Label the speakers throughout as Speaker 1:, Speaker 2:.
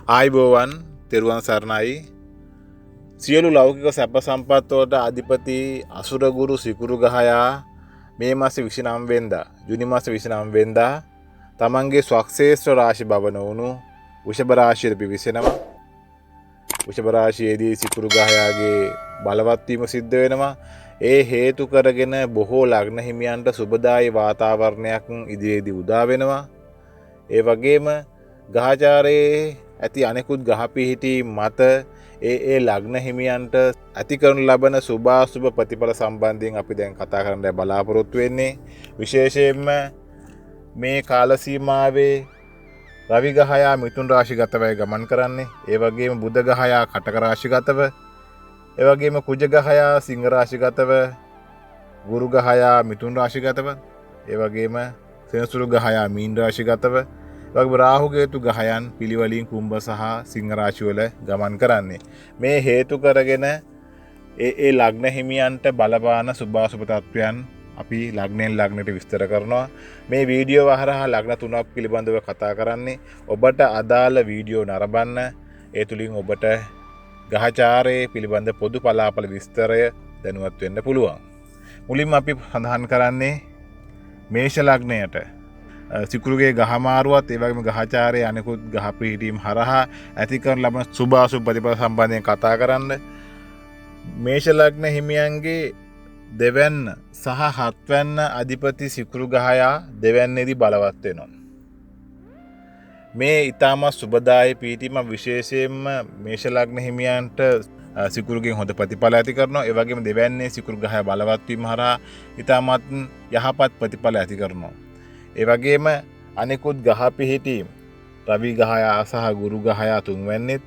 Speaker 1: ආයිබෝවන් තෙරුවන් සරණයි. සියලු ලෞකික සැප සම්පත් වලට අධිපති අසුරගුරු සිකුරු ගහයා මේ මාස 29 වෙනිදා ජුනි මාස 29 වෙනිදා තමන්ගේ ස්වක්ෂේත්‍ර රාශි භවන වුණු වෘෂභ රාශියට පිවිසෙනවා. වෘෂභ රාශියේදී සිකුරු ගහයාගේ බලවත් වීම සිද්ධ වෙනවා. ඒ හේතු කරගෙන බොහෝ ලග්න හිමියන්ට සුබදායි වාතාවරණයක් ඉදිරියේදී උදා වෙනවා. ඒ වගේම ග්‍රහචාරයේ ඇති අනෙකුත් ග්‍රහ පිහිටි මත ඒ ලග්න හිමියන්ට ඇති කරනු ලබන සුභාසුභ ප්‍රතිඵල සම්බන්ධයෙන් අපි දැන් කතා කරන්න බලාපොරොත්තු වෙන්නේ. විශේෂයෙන්ම මේ කාල සීමාවේ රවි ග්‍රහයා මිථුන රාශිගතවයි ගමන් කරන්නේ. ඒ වගේම බුධ ග්‍රහයා කටක රාශිගතව, ඒ වගේම කුජ ග්‍රහයා සිංහ රාශිගතව, ගුරු ග්‍රහයා මිථුන රාශිගතව, ඒ වගේම සෙනසුරු ග්‍රහයා මීන රාශිගතව, වගේ රාහු කේතු ග්‍රහයන් පිළිවෙලින් කුම්භ සහ සිංහ රාශි වල ගමන් කරන්නේ. මේ හේතු කරගෙන ඒ ලග්න හිමියන්ට බලපාන සුභාසුභ තත්වයන් අපි ලග්නෙන් ලග්නට විස්තර කරනවා. මේ වීඩියෝ හරහා ලග්න තුනක් පිළිබඳව කතා කරන්නේ. ඔබට අදාළ වීඩියෝ නරඹන්න. ඒ තුලින් ඔබට ග්‍රහචාරයේ පිළිබඳ පොදු පලාපල විස්තරය දැනුවත් වෙන්න පුළුවන්. මුලින්ම අපි සඳහන් කරන්නේ මේෂ ලග්නයට සිකුරුගේ ගහමාරුවත් ඒ වගේම ග්‍රහචාරයේ අනෙකුත් ග්‍රහ පිහිටීම් හරහා ඇති කරන ලබන සුභාසුභ ප්‍රතිඵල සම්බන්ධයෙන් කතා කරන්න. මේෂ ලග්න හිමියන්ගේ දෙවැන්න සහ හත්වැන්න අධිපති සිකුරු ග්‍රහයා දෙවැන්නේදී බලවත් වෙනවා. මේ ඊටමත් සුබදායි පිහිටීම විශේෂයෙන්ම මේෂ ලග්න හිමියන්ට සිකුරුගෙන් හොඳ ප්‍රතිඵල ඇති කරනවා. ඒ වගේම දෙවැන්නේ සිකුරු ග්‍රහය බලවත් වීම හරහා ඊටමත් යහපත් ප්‍රතිඵල ඇති කරනවා. ඒ වගේම අනෙකුත් ග්‍රහ පිහිටීම් රවි ග්‍රහයා සහ ගුරු ග්‍රහයා තුන්වැන්නේත්,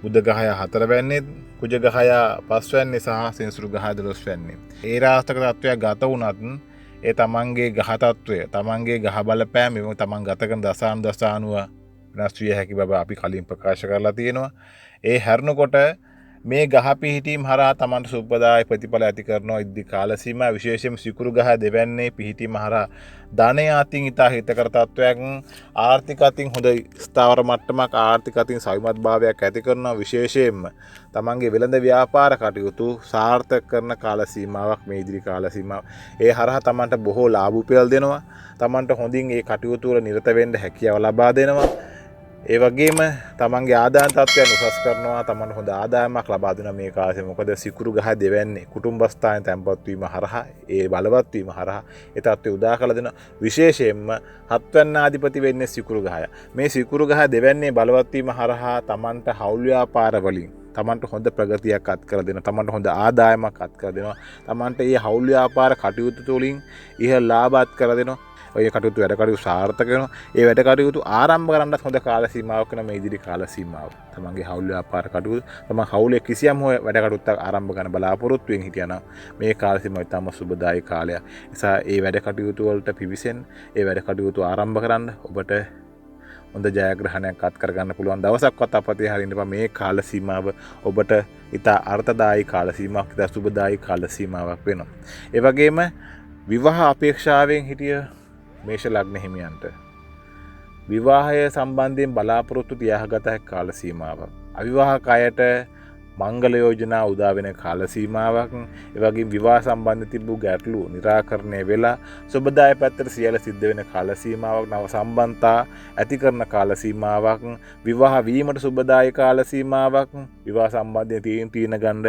Speaker 1: බුධ ග්‍රහයා හතරවැන්නේත්, කුජ ග්‍රහයා පස්වැන්නේ සහ සෙනසුරු ග්‍රහයා 12 වැන්නේ. ඒ රාශික තත්වයක් ගත වුණත් ඒ තමන්ගේ ග්‍රහ තත්වය, තමන්ගේ ග්‍රහ බලපෑම එවම තමන් ගත කරන දසානුව වෙනස් විය හැකි බව අපි කලින් ප්‍රකාශ කරලා තියෙනවා. ඒ හැරෙනකොට මේ ග්‍රහ පිහිටීම් හරහා තමන්ට සුබදායි ප්‍රතිඵල ඇති කරනවා. ඉදි කාල සීමා විශේෂයෙන් සිකුරු ග්‍රහ දෙවැන්නේ පිහිටීම හරහා ධනය අතින් ඉතා හිතකර තත්වයක්, ආර්ථික අතින් හොඳ ස්ථාවර මට්ටමක්, ආර්ථික අතින් සවිමත් භාවයක් ඇති කරනවා. විශේෂයෙන්ම තමන්ගේ වෙළඳ ව්‍යාපාර කටයුතු සාර්ථක කරන කාල සීමාවක් මේ ඉදිරි කාල සීමාව. ඒ හරහා තමන්ට බොහෝ ලාභ උපයල් දෙනවා. තමන්ට හොඳින් ඒ කටයුතු වල නිරත වෙන්න හැකියාව ලබා දෙනවා. ඒ වගේම තමන්ගේ ආදායම් තත්ත්වයන් උසස් කරනවා. තමන්ට හොඳ ආදායමක් ලබා දෙනවා මේ කාලේ. මොකද සිකුරු ග්‍රහ දෙවැන්නේ කුටුම්බස්ථානයේ තැන්පත් වීම හරහා, ඒ බලවත් වීම හරහා ඒ තත්ත්වය උදා කළ දෙනවා. විශේෂයෙන්ම හත්වැන්න ආධිපති වෙන්නේ සිකුරු ග්‍රහය. මේ සිකුරු ග්‍රහ දෙවැන්නේ බලවත් වීම හරහා තමන්ට හවුල් ව්‍යාපාර වලින් තමන්ට හොඳ ප්‍රගතියක් අත් කර දෙනවා. තමන්ට හොඳ ආදායමක් අත් කර දෙනවා. තමන්ට මේ හවුල් ව්‍යාපාර කටයුතු තුළින් ඉහළ ලාභ අත් කර දෙනවා. ඔය කටයුතු වැඩ කටයුතු සාර්ථක වෙනවා. ඒ වැඩ කටයුතු ආරම්භ කරන්නත් හොඳ කාල සීමාවක් වෙන මේ ඉදිරි කාල සීමාව. තමන්ගේ හවුල් ව්‍යාපාර කටයුතු, තමන් හවුලේ කිසියම් හොය වැඩ කටයුත්තක් ආරම්භ කරන්න බලාපොරොත්තු වෙන හිටියනම් මේ කාල සීමාව ඉතාම සුබදායී කාලයක්. නිසා ඒ වැඩ කටයුතු වලට පිවිසෙන්න, ඒ වැඩ කටයුතු ආරම්භ කරන්න ඔබට හොඳ ජයග්‍රහණයක් අත් කරගන්න පුළුවන් දවසක්වත් අපතේ හරින්න එපා. මේ කාල සීමාව ඔබට ඉතා අර්ථදායී කාල සීමාවක්, ඉතා සුබදායී කාල සීමාවක් වෙනවා. ඒ වගේම විවාහ අපේක්ෂාවෙන් හිටිය මේෂ ලග්න හිමියන්ට විවාහය සම්බන්ධයෙන් බලාපොරොත්තු තියාගත හැකි කාල සීමාවක්. අවිවාහක අයට මංගල යෝජනා උදා වෙන කාල සීමාවක්. ඒ වගේම විවාහ සම්බන්ධ තිබූ ගැටලු निराකරණය වෙලා සුබදායී පැත්තට සියල්ල සිද්ධ වෙන කාල සීමාවක්. නව සම්බන්ධතා ඇති කරන කාල සීමාවක්. විවාහ වීමට සුබදායී කාල සීමාවක්. විවාහ සම්බන්ධයෙන් තීන ගන්න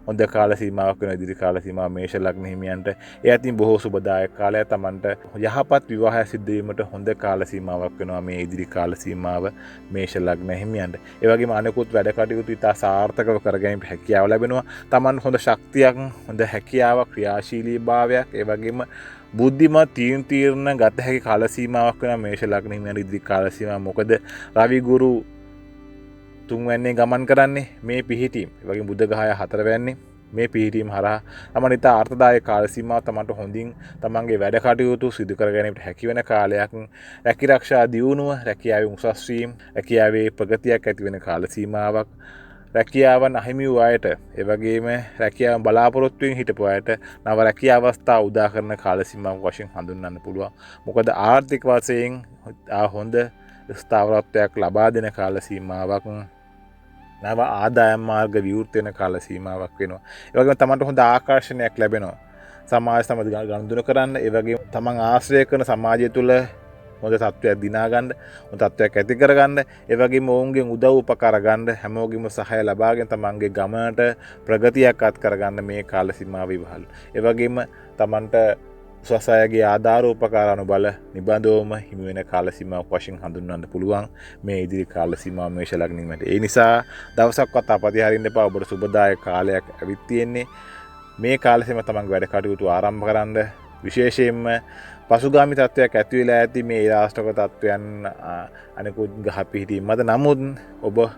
Speaker 1: හොඳ කාල සීමාවක් වෙන ඉදිරි කාල සීමාව මේෂ ලග්න හිමියන්ට. ඒ අතින් බොහෝ සුබදායක කාලයක්. තමන්ට යහපත් විවාහය සිද්ධ වීමට හොඳ කාල සීමාවක් වෙනවා මේ ඉදිරි කාල සීමාව මේෂ ලග්න හිමියන්ට. ඒ වගේම අනෙකුත් වැඩ කටයුතු ඉතා සාර්ථකව කරගැනීමට හැකියාව ලැබෙනවා. තමන් හොඳ ශක්තියක්, හොඳ හැකියාවක්, ක්‍රියාශීලී භාවයක්, ඒ වගේම බුද්ධිමත් තීරණ ගත හැකි කාල සීමාවක් වෙනවා මේෂ ලග්න හිමියන්ට ඉදිරි කාල සීමාව. මොකද රවි ගුරු තුන්වැන්නේ ගමන් කරන්නේ මේ පිහිටීම්. ඒ වගේම බුධ ග්‍රහය හතරවැන්නේ මේ පිහිටීම් හරහා තමන් ඉතා අර්ථදායක කාල සීමාව තමන්ට හොඳින් තමන්ගේ වැඩ කටයුතු සිදු කර ගැනීමට හැකි වෙන කාලයක්. රැකිරක්ෂා දියුණුව, රැකියාවේ උසස් වීම, රැකියාවේ ප්‍රගතියක් ඇති වෙන කාල සීමාවක්. රැකියාවන් අහිමි වූ අයට, ඒ වගේම රැකියාව බලාපොරොත්තුවෙන් හිටපු අයට නව රැකියා අවස්ථා උදා කරන කාල සීමාවක් වශයෙන් හඳුන්වන්න පුළුවන්. මොකද ආර්ථික වශයෙන් හොඳ ස්ථාවරත්වයක් ලබා දෙන කාල සීමාවක් නව ආදායම් මාර්ග විවෘත වෙන කාල සීමාවක් වෙනවා. ඒ වගේම තමන්ට හොඳ ආකර්ෂණයක් ලැබෙනවා. සමාජ සමග ගනුදෙනු කරන්න, ඒ වගේම තමන් ආශ්‍රය කරන සමාජය තුළ හොඳ තත්ත්වයක් දිනා ගන්න, හොඳ තත්ත්වයක් ඇති කරගන්න, ඒ වගේම ඔවුන්ගෙන් උදව් උපකාර ගන්න, හැමෝගෙම සහාය ලබාගෙන තමන්ගේ ගමනට ප්‍රගතියක් අත් කරගන්න මේ කාල සීමාව ඉවහල්. ඒ වගේම තමන්ට උසස් අයගේ ආධාර උපකාර අනුබල නිබඳවම හිමි වෙන කාල සීමාවක් වශයෙන් හඳුන්වන්න පුළුවන් මේ ඉදිරි කාල සීමාව මේෂ ලග්නෙට. ඒ නිසා දවසක්වත් අපතේ හරින්න එපා. ඔබට සුබදායක කාලයක් ඇවිත් තියෙන්නේ. මේ කාල සීමාව තමන්ගේ වැඩ කටයුතු ආරම්භ කරන්න, විශේෂයෙන්ම පසුගාමි තත්ත්වයක් ඇති වෙලා ඇති මේ ඊරාෂ්ටක තත්ත්වයන් අනිකුත් ගහ පිහිටීම් මත. නමුත්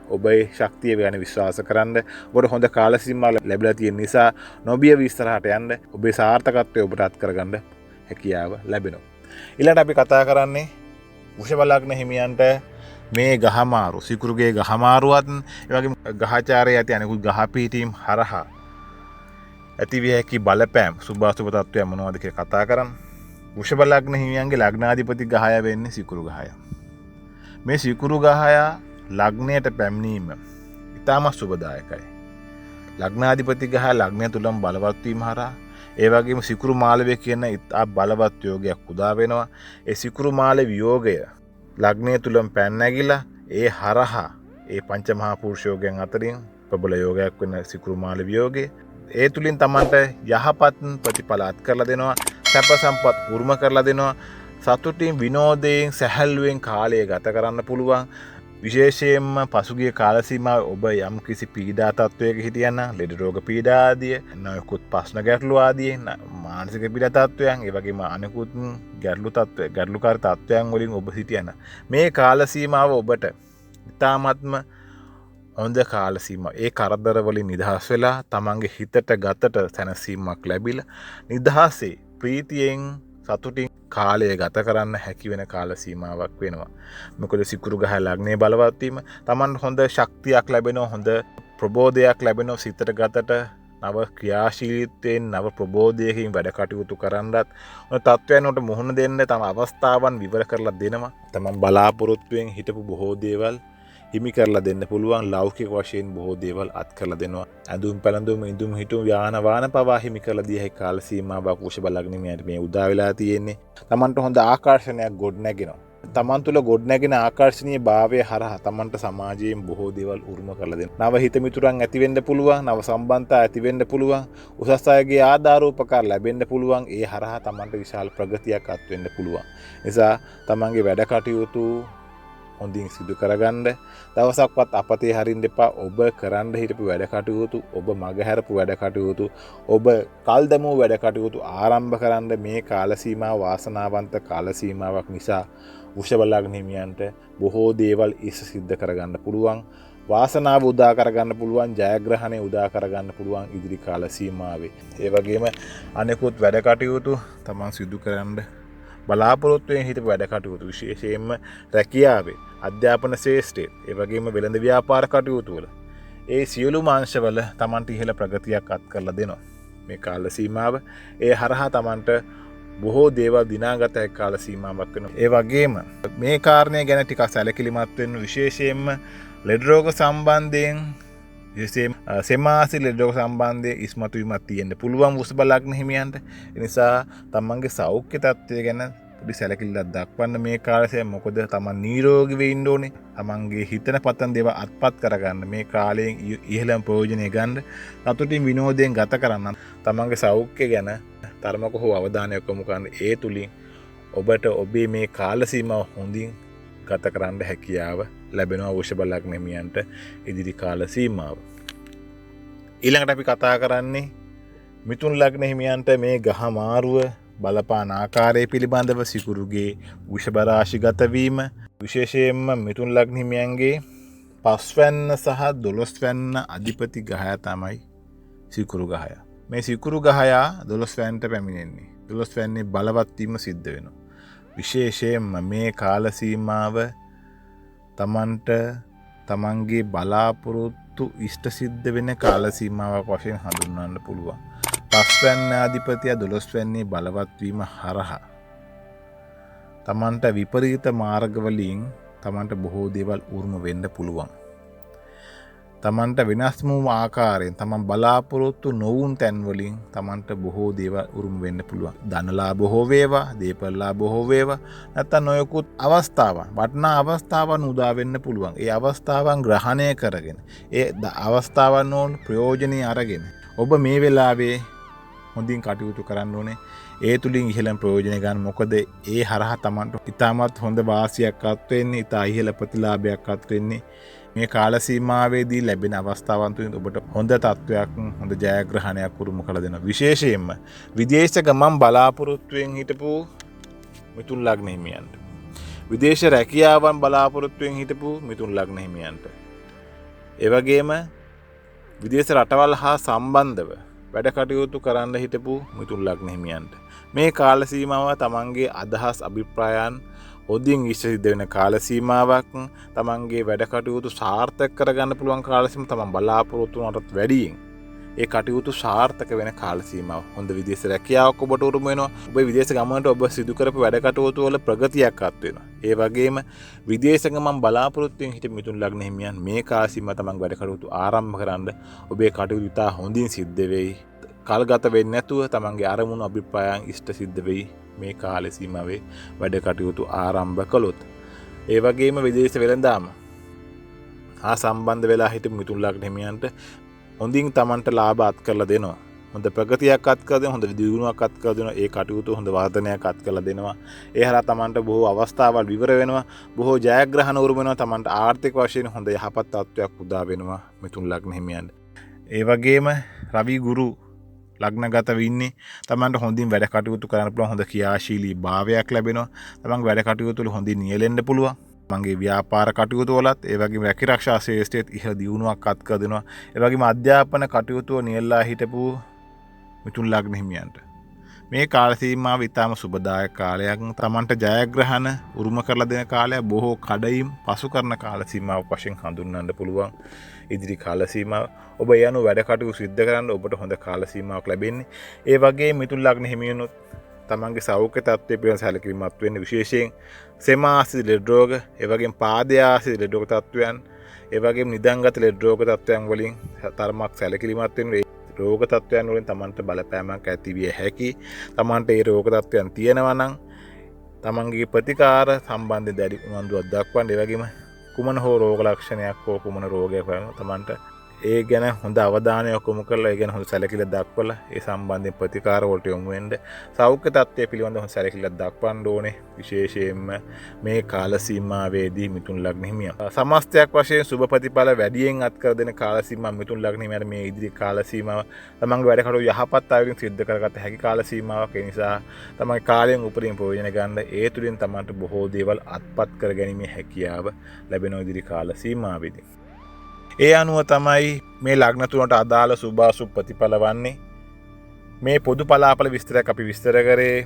Speaker 1: ඔබේ ශක්තිය ගැන විශ්වාස කරන්න. ඔබට හොඳ කාල සීමාවක් ලැබිලා තියෙන නිසා නොබිය විස්තරහට යන්න. ඔබේ සාර්ථකත්වය ඔබට අත් කරගන්න හැකියාව ලැබෙනවා. ඊළඟට අපි කතා කරන්නේ වෘෂභ ලග්න හිමියන්ට මේ ගහමාරු, සිකුරුගේ ගහමාරුවත් ඒ වගේම ගහචාරයේ ඇති අනිකුත් ගහ පිහිටීම් හරහා ඇතිවිය හැකි බලපෑම් සුභාසුභ තත්ත්වය මොනවද කියලා කතා කරන්න. වෘෂභ ලග්න හිමියන්ගේ ලග්නාධිපති ග්‍රහය වෙන්නේ සිකුරු ග්‍රහය. මේ සිකුරු ග්‍රහය ලග්නයට පැමිණීම ඉතාමත් සුබදායකයි. ලග්නාධිපති ග්‍රහය ලග්නය තුලම බලවත් වීම හරහා ඒ වගේම සිකුරු මාලවය කියන ඉතා බලවත් යෝගයක් උදා වෙනවා. ඒ සිකුරු මාල වියෝගය ලග්නය තුලම පැන නැගිලා ඒ හරහා ඒ පංචමහා පුරුෂ යෝගයන් අතරින් ප්‍රබල යෝගයක් වෙන සිකුරු මාල වියෝගය ඒ තුලින් Tamanට යහපත් ප්‍රතිඵල අත් කරලා දෙනවා. සැප සම්පත් උරුම කරලා දෙනවා. සතුටින් විනෝදයෙන් සැහැල්ලුවෙන් කාලය ගත කරන්න පුළුවන්. විශේෂයෙන්ම පසුගිය කාල සීමාවේ ඔබ යම් කිසි පීඩා තත්වයක හිටියනම් ලෙඩ රෝග පීඩා ආදී නොයෙකුත් ප්‍රශ්න ගැටලු ආදී මානසික පීඩා තත්වයන් ඒ වගේම අනෙකුත් ගැටලුකාර තත්වයන් වලින් ඔබ හිටියනම් මේ කාල සීමාව ඔබට ඉතාමත්ම හොඳ කාල සීමාව. ඒ කරදර වලින් නිදහස් වෙලා තමන්ගේ හිතට ගතට සැනසීමක් ලැබිලා නිදහසේ ප්‍රීතියෙන් සතුටින් කාලය ගත කරන්න හැකි වෙන කාල සීමාවක් වෙනවා. මොකද සිකුරු ගහ ලග්නේ බලවත් වීම තමන්ට හොඳ ශක්තියක් ලැබෙනවා, හොඳ ප්‍රබෝධයක් ලැබෙනවා සිතට ගතට නව ක්‍රියාශීලීත්වයෙන් නව ප්‍රබෝධයකින් වැඩ කටයුතු කරන්නත් ඔය තත්ත්වයන්ට මුහුණ දෙන්න තම අවස්ථාවන් විවර කරලා දෙනවා. තමන් බලාපොරොත්තුෙන් හිටපු බොහෝ දේවල් හිමි කරලා දෙන්න පුළුවන්. ලෞකික වශයෙන් බොහෝ දේවල් අත් කරලා දෙනවා. ඇඳුම් පැළඳුම් ඉඳුම් හිටුම් යාන වාහන පවා හිමි කරලා දී හැකි කාල සීමාවක් වෘෂභ ලග්නෙට මේ උදා වෙලා තියෙන්නේ. තමන්ට හොඳ ආකර්ෂණයක් ගොඩනැගෙනවා. තමන් තුළ ගොඩනැගෙන ආකර්ශනීය භාවය හරහා තමන්ට සමාජයෙන් බොහෝ දේවල් උරුම කරලා දෙනවා. නව හිත මිතුරන් ඇති වෙන්න පුළුවන්, නව සම්බන්ධතා ඇති වෙන්න පුළුවන්, උසස් අයගේ ආධාර උපකාර ලැබෙන්න පුළුවන්. ඒ හරහා තමන්ට විශාල ප්‍රගතියක් අත් වෙන්න පුළුවන්. නිසා තමන්ගේ වැඩ කටයුතු හොඳින් සිදු කරගන්න. දවසක්වත් අපතේ හරින්න එපා. ඔබ කරන්න හිටපු වැඩ කටයුතු, ඔබ මගහැරපු වැඩ කටයුතු, ඔබ කල් දමූ වැඩ කටයුතු ආරම්භ කරන්න මේ කාල සීමාව වාසනාවන්ත කාල සීමාවක් නිසා වෘෂභ ලග්න හිමියන්ට බොහෝ දේවල් සිද්ධ කරගන්න පුළුවන්. වාසනාව උදා කරගන්න පුළුවන්, ජයග්‍රහණය උදා කරගන්න පුළුවන් ඉදිරි කාල සීමාවේ. ඒ වගේම අනෙකුත් වැඩ කටයුතු තමන් සිදු කරන්න බලාපොරොත්තුවෙන් හිටපු වැඩ කටයුතු විශේෂයෙන්ම රැකියාවේ, අධ්‍යාපන ශේෂ්ත්‍රයේ, ඒ වගේම වෙළඳ ව්‍යාපාර කටයුතු වල ඒ සියලුම අංශවල තමන්ට ඉහළ ප්‍රගතියක් අත් කරලා දෙනවා මේ කාල සීමාව. ඒ හරහා තමන්ට බොහෝ දේවල් දිනාගත හැකි කාල සීමාවක් වෙනවා. ඒ වගේම මේ කාරණය ගැන ටිකක් සැලකිලිමත් වෙන්න. විශේෂයෙන්ම ලෙඩ රෝග සම්බන්ධයෙන් සෙමාසි ලෙඩ රෝග සම්බන්ධයෙන් ඉස්මතු වීමක් තියෙන්න පුළුවන් වෘෂභ ලග්න හිමියන්ට. ඒ නිසා තමන්ගේ සෞඛ්‍ය තත්ත්වය ගැන පොඩි සැලකිල්ලක් දක්වන්න මේ කාලය. මොකද තමන් නිරෝගී වෙන්න ඕනේ. තමන්ගේ හිතන පතන දේවල් අත්පත් කරගන්න මේ කාලයෙන් ඉහළම ප්‍රයෝජනය ගන්න. සතුටින් විනෝදයෙන් ගත කරන්න. තමන්ගේ සෞඛ්‍ය ගැන තරමක හෝ අවධානයක් යොමු කරන්න. ඒ තුලින් ඔබට ඔබේ මේ කාල සීමාව හොඳින් ගත කරන්න හැකියාව ලැබෙනවා වෘෂභ ලග්න හිමියන්ට ඉදිරි කාල සීමාව. ඊළඟට අපි කතා කරන්නේ මිථුන ලග්න හිමියන්ට මේ ගහ මාරුව බලපාන ආකාරය පිළිබඳව. සිකුරුගේ වෘෂභ රාශිගත වීම විශේෂයෙන්ම මිථුන ලග්න හිමියන්ගේ 5 වැන්න සහ 12 වැන්න අධිපති ග්‍රහය තමයි සිකුරු ග්‍රහය. මේ සිකුරු ග්‍රහය 12 වැන්නට පැමිණෙන්නේ. 12 වැන්නේ බලවත් වීම සිද්ධ වෙනවා. විශේෂයෙන්ම මේ කාල සීමාව තමන්ට තමන්ගේ බලාපොරොත්තු ඉෂ්ට සිද්ධ වෙන කාල සීමාවක් වශයෙන් හඳුන්වන්න පුළුවන්. 5 වැන්න අධිපතිය 12 වැන්නේ බලවත් වීම හරහා තමන්ට විපරීත මාර්ග වලින් තමන්ට බොහෝ දේවල් උරුම වෙන්න පුළුවන්. තමන්ට වෙනස් වූ ආකාරයෙන් තමන් බලාපොරොත්තු නොවුන් තැන්වලින් තමන්ට බොහෝ දේවල් උරුම වෙන්න පුළුවන්. ධනලා බොහෝ වේවා, දේපල්ලා බොහෝ වේවා, නැත්නම් නොයෙකුත් අවස්ථාවන්, වටිනා අවස්ථාවන් උදා වෙන්න පුළුවන්. ඒ අවස්ථාවන් ග්‍රහණය කරගෙන, ඒ අවස්ථාවන් වල ප්‍රයෝජනෙ අරගෙන ඔබ මේ වෙලාවේ හොඳින් කටයුතු කරන්න ඕනේ. ඒ තුලින් ඉහළම ප්‍රයෝජන ගන්න. මොකද ඒ හරහා තමන්ට ඉතාමත් හොඳ වාසියක් අත් වෙන්නේ, ඉතා ඉහළ ප්‍රතිලාභයක් අත් වෙන්නේ. මේ කාල සීමාවේදී ලැබෙන අවස්ථාවන් තුලින් ඔබට හොඳ තත්වයක්, හොඳ ජයග්‍රහණයක් උරුම කළ දෙනවා. විශේෂයෙන්ම විදේශ ගමන් බලාපොරොත්තුෙන් හිටපු මිතුන් ලග්න හිමියන්ට, විදේශ රැකියාවන් බලාපොරොත්තුෙන් හිටපු මිතුන් ලග්න හිමියන්ට, ඒ වගේම විදේශ රටවල් හා සම්බන්ධව වැඩ කටයුතු කරන්න හිටපු මිතුන් ලග්න හිමියන්ට මේ කාල සීමාව තමන්ගේ අදහස් අභිප්‍රායන් හොඳින් ඉෂ්ට සිද්ධ වෙන කාල සීමාවක්. තමන්ගේ වැඩ කටයුතු සාර්ථක කරගන්න පුළුවන් කාල සීමාව, තමන් බලාපොරොත්තු වුණාටත් වැඩියෙන් ඒ කටයුතු සාර්ථක වෙන කාල සීමාව. හොඳ විදේශ රැකියාවක් ඔබට උරුම වෙනවා. ඔබ විදේශ ගමනට ඔබ සිදු කරපු වැඩ කටයුතු වල ප්‍රගතියක් අත් වෙනවා. ඒ වගේම විදේශ ගමන් බලාපොරොත්තුෙන් හිටපු මිතුන් ලග්න හිමියන් මේ කාල සීමාව තමන් වැඩ කටයුතු ආරම්භ කරන්න ඔබේ කටයුතු ඉතා හොඳින් සිද්ධ වෙයි. කල්ගත වෙන්නේ නැතුව තමන්ගේ අරමුණු අභිප්‍රායන් ඉෂ්ට සිද්ධ වෙයි. මේ කාල සීමාවේ වැඩ කටයුතු ආරම්භ කළොත්. ඒ වගේම විදේශ වෙළඳාම හා සම්බන්ධ වෙලා හිටපු මිතුන් ලග්න හිමියන්ට හොඳින් තමන්ට ලාභ අත් කරලා දෙනවා. හොඳ ප්‍රගතියක් අත් කරලා දෙනවා, හොඳ දියුණුවක් අත් කරලා දෙනවා. ඒ කටයුතු හොඳ වර්ධනයක් අත් කරලා දෙනවා. ඒ හරහා තමන්ට බොහෝ අවස්ථාවල් විවර වෙනවා, බොහෝ ජයග්‍රහණ උරුම වෙනවා. තමන්ට ආර්ථික වශයෙන් හොඳ යහපත් තත්ත්වයක් උදා වෙනවා මිතුන් ලග්න හිමියන්ට. ඒ වගේම රවි ගුරු ලග්නගත වෙන්නේ තමන්ට හොඳින් වැඩ කටයුතු කරන්න පුළුවන්, හොඳ ක්‍රියාශීලී භාවයක් ලැබෙනවා. තමන්ගේ වැඩ කටයුතු වල හොඳින් නියැලෙන්න පුළුවන්. තමන්ගේ ව්‍යාපාර කටයුතු වලත්, ඒ වගේම රැකිරක්ෂා ශේෂ්ත්‍රයේත් ඉහළ දියුණුවක් අත් කර දෙනවා. ඒ වගේම අධ්‍යාපන කටයුතු වල නියැලලා හිටපු මිතුන් ලග්න හිමියන්ට මේ කාල සීමාව ඉතාම සුබදායක කාලයක්. තමන්ට ජයග්‍රහණ උරුම කරලා දෙන කාලයක්, බොහෝ කඩයිම් පසු කරන කාල සීමාවක් වශයෙන් හඳුන්වන්න පුළුවන් ඉදිරි කාල සීමාව. ඔබ ඒ අනුව වැඩ කටයුතු සිද්ධ කරන්න ඔබට හොඳ කාල සීමාවක් ලැබෙන්නේ. ඒ වගේ මිතුන් ලග්න හිමියනොත් තමන්ගේ සෞඛ්‍ය තත්ත්වය පිළිබඳ සැලකිලිමත් වෙන්න. විශේෂයෙන් සෙම ආශ්‍රිත ලෙඩ රෝග, ඒ වගේම පාදය ආශ්‍රිත ලෙඩ රෝග තත්ත්වයන්, ඒ වගේම නිදන්ගත ලෙඩ රෝග තත්ත්වයන් වලින් තරමක් සැලකිලිමත් වෙන්න. රෝග තත්ත්වයන් වලින් තමන්ට බලපෑමක් ඇති විය හැකි. තමන්ට ඒ රෝග තත්ත්වයන් තියෙනවා නම් තමන්ගේ ප්‍රතිකාර සම්බන්ධ දැඩි උනන්දුවක් දක්වන්න. ඒ වගේම කුමන හෝ රෝග ලක්ෂණයක් හෝ කුමන රෝගයක් වුණත් තමන්ට ඒ ගැන හොඳ අවධානයක් යොමු කරලා, ඒ ගැන හොඳ සැලකිල්ලක් දක්වලා ඒ සම්බන්ධයෙන් ප්‍රතිකාර වලට යොමු වෙන්න. සෞඛ්‍ය තත්ත්වය පිළිබඳව හොඳ සැලකිල්ලක් දක්වන්න ඕනේ. විශේෂයෙන්ම මේ කාල සීමාවේදී මිතුන් ලග්න හිමියන් සමස්තයක් වශයෙන් සුබ ප්‍රතිඵල වැඩියෙන් අත් කර දෙන කාල සීමාව මිතුන් ලග්න හිමියන් මේ ඉදිරි කාල සීමාව තමන්ගේ වැඩ කටයුතු යහපත් ආයුරින් සිද්ධ කරගත හැකි කාල සීමාවක්. ඒ නිසා තමන්ගේ කාලයෙන් උපරිම ප්‍රයෝජන ගන්න. ඒ තුලින් තමන්ට බොහෝ දේවල් අත්පත් කර ගැනීමේ හැකියාව ලැබෙන ඉදිරි කාල සීමාවේදී. ඒ අනුව තමයි මේ ලග්න තුනට අදාළ සුභාසුභ ප්‍රතිඵල වන්නේ. මේ පොදු පලාපල විස්තරයක් අපි විස්තර කරේ.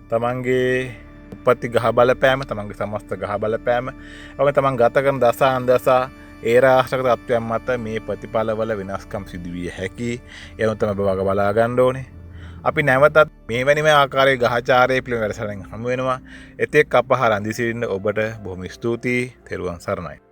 Speaker 1: තමන්ගේ උප්පත්ති ග්‍රහ බලපෑම, තමන්ගේ සමස්ත ග්‍රහ බලපෑම, වගේ තමන් ගත කරන දසා අන්දසා ඒ රාශික තත්ත්වයන් මත මේ ප්‍රතිඵලවල වෙනස්කම් සිදු විය හැකි. ඒ අනුව තමයි ඔබ බලා ගන්න ඕනේ. අපි නැවතත් මේ වැනිම ආකාරයේ ග්‍රහචාරයේ පිළිවෙල වැඩසටහන හමු වෙනවා. එතෙක් අප හා රැඳී සිටින්න ඔබට බොහොම ස්තුතියි. තෙරුවන් සරණයි.